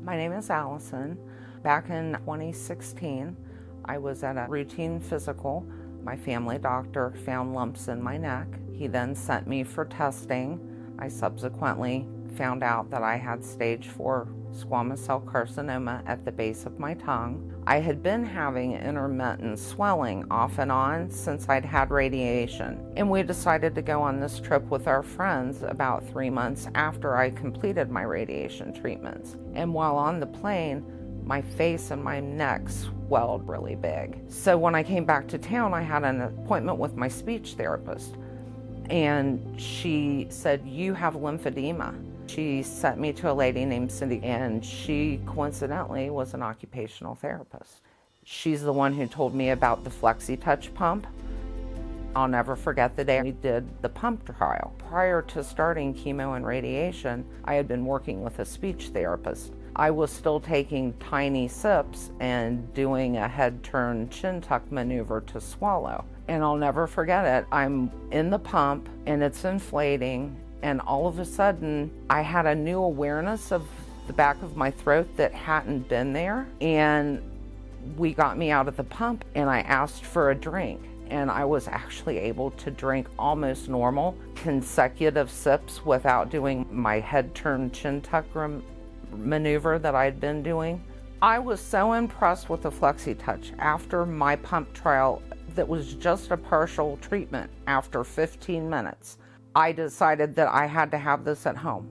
My name is Allison. Back in 2016, I was at a routine physical. My family doctor found lumps in my neck. He then sent me for testing. I subsequently found out that I had stage 4 squamous cell carcinoma at the base of my tongue. I had been having intermittent swelling off and on since I'd had radiation, and we decided to go on this trip with our friends about 3 months after I completed my radiation treatments. And while on the plane, my face and my neck swelled really big. So when I came back to town, I had an appointment with my speech therapist, and she said, "You have lymphedema." She sent me to a lady named Cindy, and she coincidentally was an occupational therapist. She's the one who told me about the FlexiTouch Pump. I'll never forget the day we did the pump trial. Prior to starting chemo and radiation, I had been working with a speech therapist. I was still taking tiny sips and doing a head turn chin tuck maneuver to swallow. And I'll never forget it. I'm in the pump and it's inflating, and all of a sudden I had a new awareness of the back of my throat that hadn't been there. And we got me out of the pump and I asked for a drink. And I was actually able to drink almost normal, consecutive sips without doing my head turn chin tuck maneuver that I'd been doing. I was so impressed with the FlexiTouch after my pump trial that was just a partial treatment. After 15 minutes, I decided that I had to have this at home.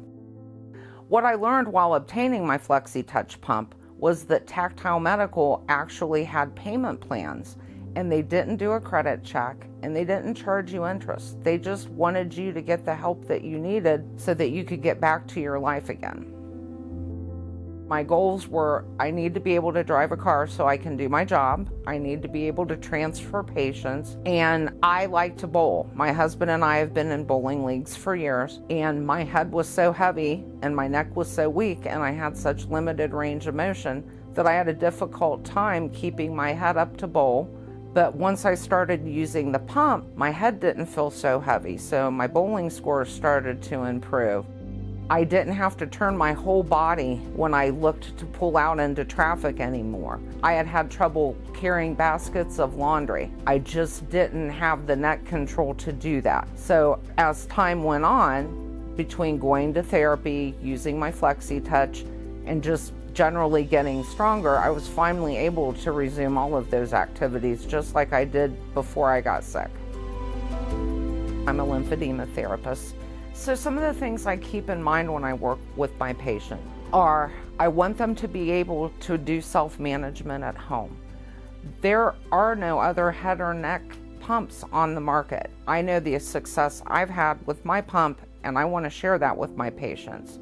What I learned while obtaining my FlexiTouch pump was that Tactile Medical actually had payment plans, and they didn't do a credit check and they didn't charge you interest. They just wanted you to get the help that you needed so that you could get back to your life again. My goals were, I need to be able to drive a car so I can do my job. I need to be able to transfer patients, and I like to bowl. My husband and I have been in bowling leagues for years, and my head was so heavy and my neck was so weak and I had such limited range of motion that I had a difficult time keeping my head up to bowl. But once I started using the pump, my head didn't feel so heavy, so my bowling scores started to improve. I didn't have to turn my whole body when I looked to pull out into traffic anymore. I had had trouble carrying baskets of laundry. I just didn't have the neck control to do that. So as time went on, between going to therapy, using my FlexiTouch, and just generally getting stronger, I was finally able to resume all of those activities just like I did before I got sick. I'm a lymphedema therapist. So some of the things I keep in mind when I work with my patient are, I want them to be able to do self-management at home. There are no other head or neck pumps on the market. I know the success I've had with my pump, and I want to share that with my patients.